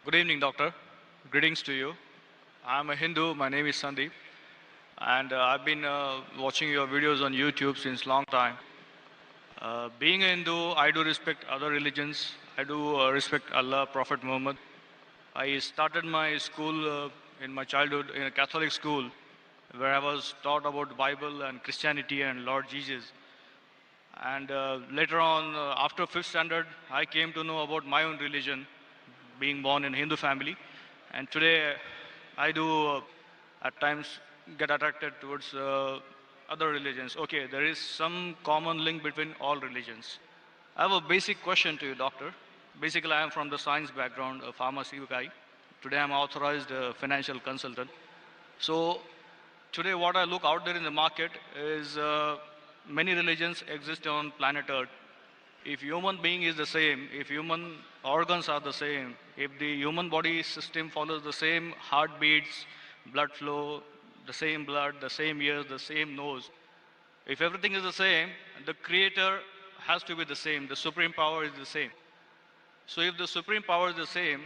Good evening, doctor. Greetings to you. I'm a Hindu. My name is Sandeep, and I've been watching your videos on YouTube since long time. Being a Hindu, I do respect other religions. I do respect Allah, Prophet Muhammad. I started my school in my childhood in a Catholic school, where I was taught about Bible and Christianity and Lord Jesus. And later on, after fifth standard, I came to know about my own religion, being born in a Hindu family. And today, I do at times get attracted towards other religions. Okay, there is some common link between all religions. I have a basic question to you, doctor. Basically, I am from the science background, a pharmacy guy. Today, I'm authorized financial consultant. So today, what I look out there in the market is many religions exist on planet Earth. If human being is the same, if human organs are the same, if the human body system follows the same heartbeats, blood flow, the same blood, the same ears, the same nose, if everything is the same, the creator has to be the same, the supreme power is the same. So if the supreme power is the same,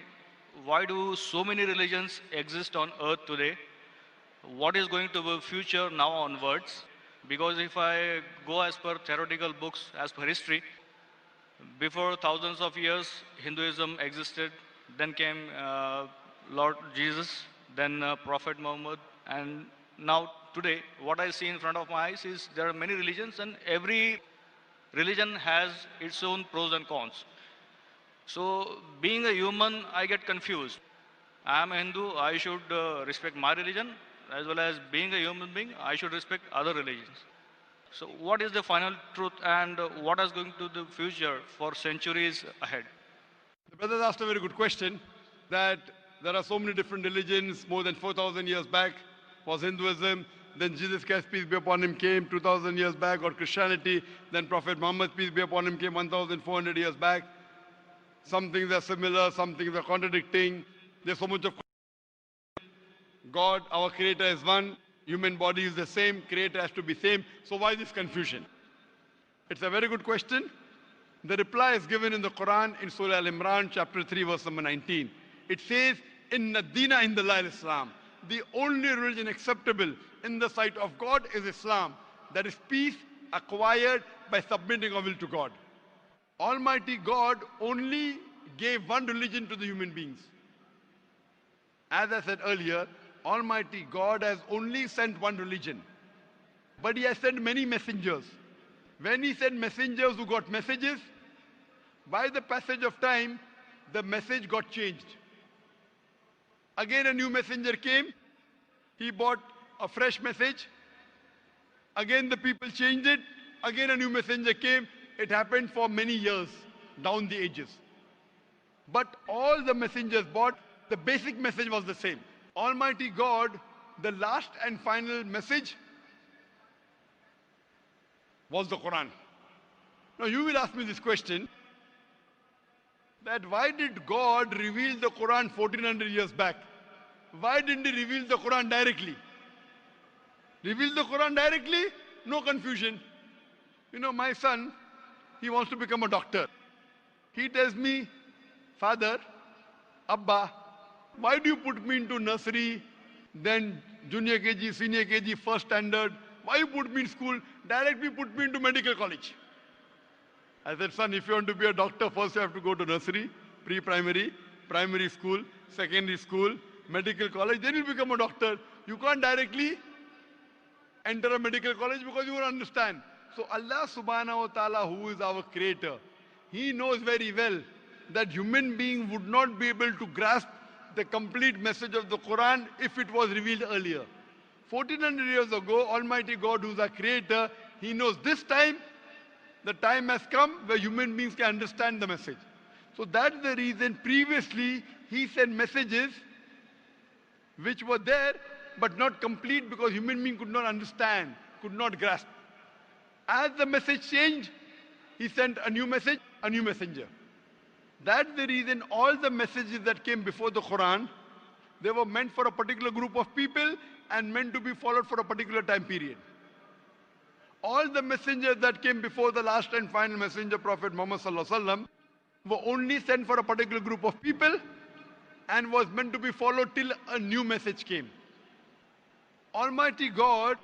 why do so many religions exist on earth today? What is going to be future now onwards? Because if I go as per theoretical books, as per history, before thousands of years, Hinduism existed. Then came Lord Jesus, then Prophet Muhammad, and now today, what I see in front of my eyes is there are many religions, and every religion has its own pros and cons. So, being a human, I get confused. I am a Hindu, I should respect my religion, as well as being a human being, I should respect other religions. So, what is the final truth, and what is going to the future for centuries ahead? The brothers asked a very good question that there are so many different religions. More than 4,000 years back was Hinduism. Then Jesus Christ, peace be upon him, came 2,000 years back, or Christianity. Then Prophet Muhammad, peace be upon him, came 1,400 years back. Some things are similar, some things are contradicting. There's so much of God, our creator is one. Human body is the same. Creator has to be same. So why this confusion? It's a very good question. The reply is given in the Quran in Surah Al-Imran, chapter 3, verse number 19. It says, Inna Dina indallahil Islam. The only religion acceptable in the sight of God is Islam. That is peace acquired by submitting our will to God. Almighty God only gave one religion to the human beings. As I said earlier, Almighty God has only sent one religion. But He has sent many messengers. When He sent messengers who got messages, by the passage of time, the message got changed. Again, a new messenger came. He brought a fresh message. Again, the people changed it. Again, a new messenger came. It happened for many years down the ages. But all the messengers brought, the basic message was the same. Almighty God, the last and final message was the Quran. Now you will ask me this question, that why did God reveal the Quran 1400 years back? Why didn't He reveal the Quran directly? Reveal the Quran directly? No confusion. You know, my son, he wants to become a doctor. He tells me, Father, Abba, why do you put me into nursery, then junior KG, senior KG, first standard? Why you put me in school? Directly put me into medical college. I said, son, if you want to be a doctor, first you have to go to nursery, pre-primary, primary school, secondary school, medical college, then you become a doctor. You can't directly enter a medical college because you won't understand. So Allah subhanahu wa ta'ala, who is our creator, He knows very well that human being would not be able to grasp the complete message of the Quran if it was revealed earlier. 1400 years ago, Almighty God, who is our creator, He knows this time, the time has come where human beings can understand the message. So that's the reason previously He sent messages which were there but not complete because human being could not understand, could not grasp. As the message changed, He sent a new message, a new messenger. That's the reason all the messages that came before the Quran, they were meant for a particular group of people and meant to be followed for a particular time period. All the messengers that came before the last and final messenger, Prophet Muhammad Sallallahu Alaihi Wasallam, were only sent for a particular group of people and was meant to be followed till a new message came. Almighty God,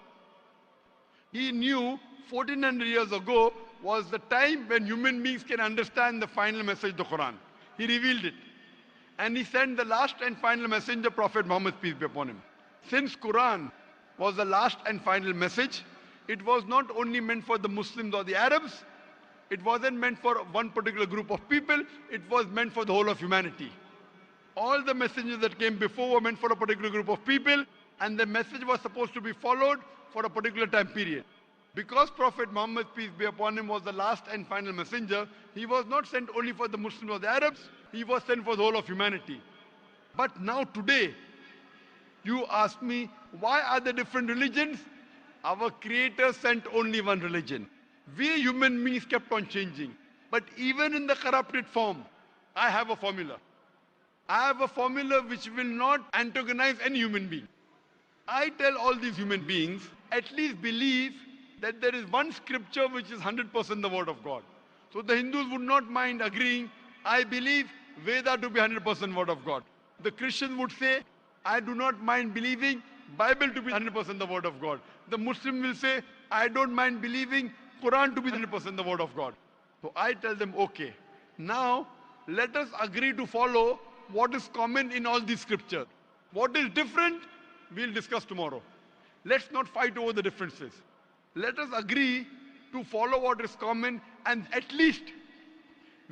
He knew 1400 years ago was the time when human beings can understand the final message of the Quran. He revealed it. And He sent the last and final messenger, Prophet Muhammad, peace be upon him. Since Quran was the last and final message, it was not only meant for the Muslims or the Arabs, it wasn't meant for one particular group of people, it was meant for the whole of humanity. All the messengers that came before were meant for a particular group of people, and the message was supposed to be followed for a particular time period. Because Prophet Muhammad, peace be upon him, was the last and final messenger, he was not sent only for the Muslims or the Arabs, he was sent for the whole of humanity. But now today, you ask me, why are there different religions? Our Creator sent only one religion. We human beings kept on changing. But even in the corrupted form, I have a formula. I have a formula which will not antagonize any human being. I tell all these human beings, at least believe that there is one scripture which is 100% the word of God. So the Hindus would not mind agreeing, I believe Veda to be 100% word of God. The Christians would say, I do not mind believing Bible to be 100% the word of God. The Muslim will say, I don't mind believing Quran to be 100% the word of God. So I tell them, okay, now let us agree to follow what is common in all these scriptures. What is different, we'll discuss tomorrow. Let's not fight over the differences. Let us agree to follow what is common, and at least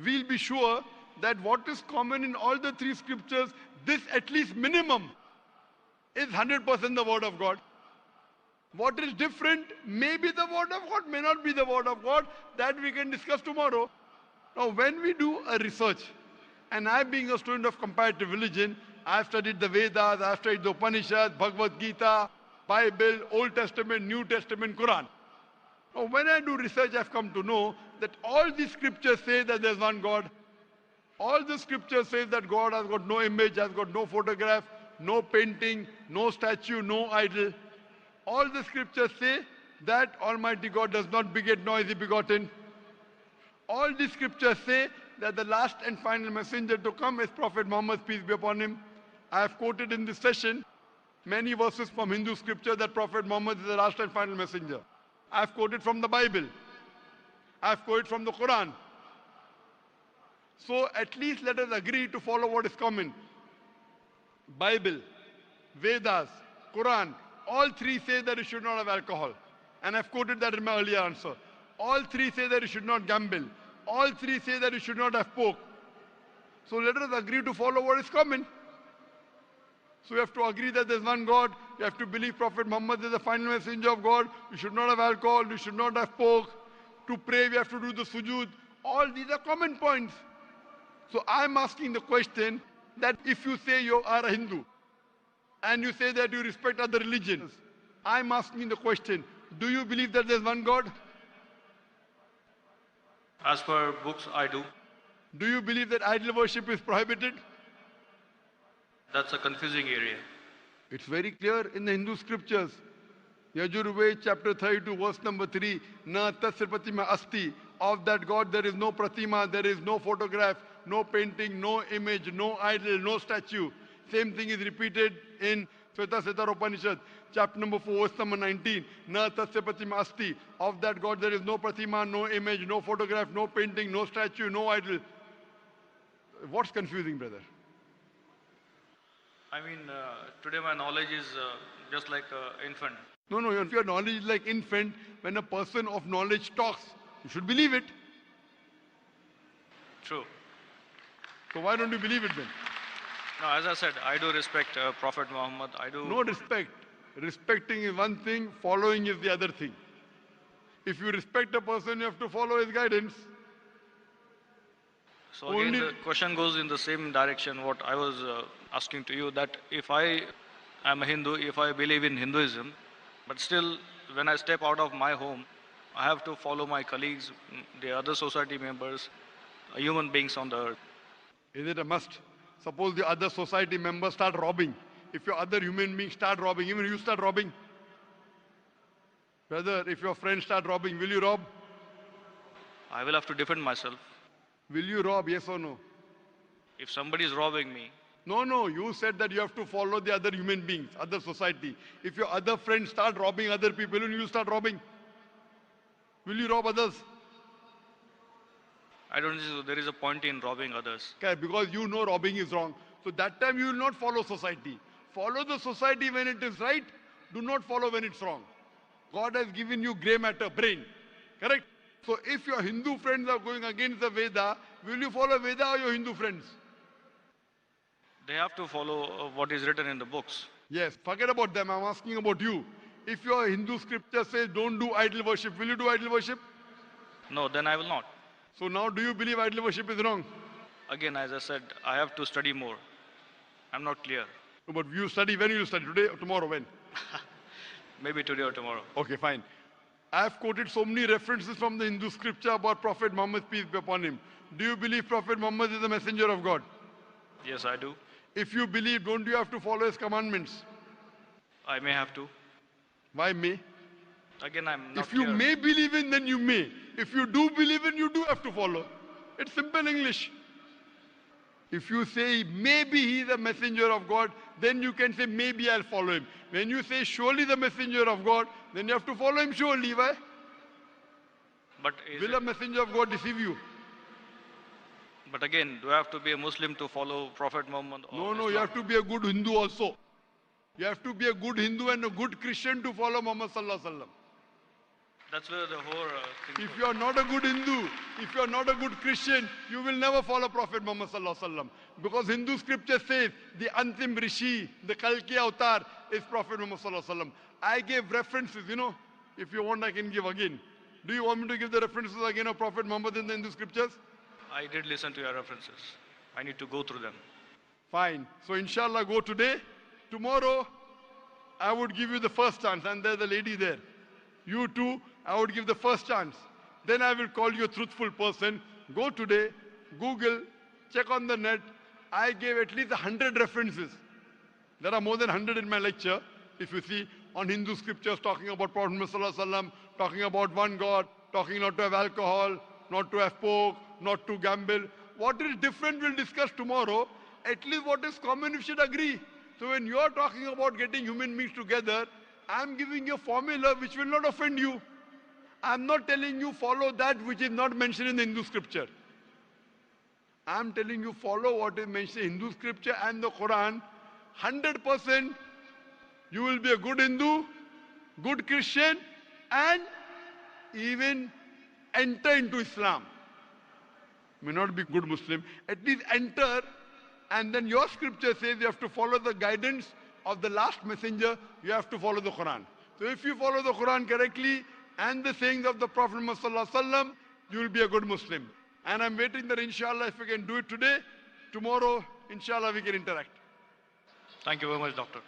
we'll be sure that what is common in all the three scriptures, this at least minimum is 100% the word of God. What is different may be the word of God, may not be the word of God. That we can discuss tomorrow. Now, when we do a research, and I being a student of comparative religion, I've studied the Vedas, I've studied the Upanishads, Bhagavad Gita, Bible, Old Testament, New Testament, Quran. Now, when I do research, I've come to know that all these scriptures say that there's one God. All the scriptures say that God has got no image, has got no photograph, no painting, no statue, no idol. All the scriptures say that Almighty God does not beget nor is He begotten. All the scriptures say that the last and final messenger to come is Prophet Muhammad, peace be upon him. I have quoted in this session many verses from Hindu scripture that Prophet Muhammad is the last and final messenger. I have quoted from the Bible. I have quoted from the Quran. So at least let us agree to follow what is common. Bible, Vedas, Quran, all three say that you should not have alcohol. And I've quoted that in my earlier answer. All three say that you should not gamble. All three say that you should not have pork. So let us agree to follow what is common. So we have to agree that there's one God. You have to believe Prophet Muhammad is the final messenger of God. You should not have alcohol. You should not have pork. To pray, we have to do the sujood. All these are common points. So I'm asking the question that if you say you are a Hindu and you say that you respect other religions, I'm asking the question, do you believe that there's one God? As per books, I do. Do you believe that idol worship is prohibited? That's a confusing area. It's very clear in the Hindu scriptures. Yajurved chapter 32 verse number 3. Na tasya pratima asti. Of that God there is no pratima, there is no photograph, no painting, no image, no idol, no statue. Same thing is repeated in Shveta Upanishad, chapter number 4, verse number 19. Na tasya pratima asti. Of that God there is no pratima, no image, no photograph, no painting, no statue, no idol. What's confusing, brother? I mean, today my knowledge is just like an infant. No, if your knowledge is like infant, when a person of knowledge talks, you should believe it. True. So why don't you believe it then? No, as I said, I do respect Prophet Muhammad. I do. No respect. Respecting is one thing, following is the other thing. If you respect a person, you have to follow his guidance. So again, the question goes in the same direction what I was asking to you, that if I am a Hindu, if I believe in Hinduism, but still when I step out of my home, I have to follow my colleagues, the other society members, human beings on the earth. Is it a must? Suppose the other society members start robbing. If your other human beings start robbing, even you start robbing. Brother, if your friends start robbing, will you rob? I will have to defend myself. Will you rob, yes or no? If somebody is robbing me, No, you said that you have to follow the other human beings, other society. If your other friends start robbing other people, will you start robbing? Will you rob others? I don't think so. There is a point in robbing others. Okay, because you know robbing is wrong. So that time you will not follow society. Follow the society when it is right. Do not follow when it's wrong. God has given you grey matter, brain. Correct? So if your Hindu friends are going against the Veda, will you follow Veda or your Hindu friends? They have to follow what is written in the books. Yes, forget about them. I'm asking about you. If your Hindu scripture says don't do idol worship, will you do idol worship? No, then I will not. So now do you believe idol worship is wrong? Again, as I said, I have to study more. I'm not clear. But you study, when will you study? Today or tomorrow? When? Maybe today or tomorrow. Okay, fine. I have quoted so many references from the Hindu scripture about Prophet Muhammad, peace be upon him. Do you believe Prophet Muhammad is the messenger of God? Yes, I do. If you believe, don't you have to follow his commandments? I may have to. Why may? Again, I'm not If you clear. may believe in, then you may. If you do believe in, you do have to follow. It's simple English. If you say maybe he is a messenger of God, then you can say maybe I'll follow him. When you say surely the messenger of God, then you have to follow him surely. Why? But, is Will it- a messenger of God deceive you? but again, do I have to be a Muslim to follow Prophet Muhammad? Or No, you Islam? have to be a good Hindu also. You have to be a good Hindu and a good Christian to follow Muhammad Sallallahu Alaihi Wasallam. That's where the whole thing If goes. you are not a good Hindu, if you are not a good Christian, you will never follow Prophet Muhammad Sallallahu Alaihi Wasallam. Because Hindu scripture says the Antim Rishi, the Kalki avatar is Prophet Muhammad Sallallahu Alaihi Wasallam. I gave references, if you want I can give again. Do you want me to give the references again of Prophet Muhammad in the Hindu scriptures? I did listen to your references. I need to go through them. Fine. So inshallah go today. Tomorrow I would give you the first chance and there's a lady there. You too, I would give the first chance. Then I will call you a truthful person. Go today, Google, check on the net. I gave at least 100 references. There are more than 100 in my lecture. If you see on Hindu scriptures talking about Prophet Muhammad Sallallahu Alaihi Wasallam, talking about one God, talking not to have alcohol, not to have pork, not to gamble. What is different we'll discuss tomorrow. At least what is common we should agree. So when you are talking about getting human beings together, I'm giving you a formula which will not offend you. I'm not telling you follow that which is not mentioned in the Hindu scripture. I'm telling you follow what is mentioned in Hindu scripture and the Quran. 100% you will be a good Hindu, good Christian, and even enter into Islam. May not be good Muslim, at least enter, and then your scripture says you have to follow the guidance of the last messenger, you have to follow the Quran. So if you follow the Quran correctly and the sayings of the Prophet Muhammad Sallallahu Alaihi Wasallam, you will be a good Muslim. And I'm waiting that inshallah if we can do it today, tomorrow inshallah we can interact. Thank you very much, doctor.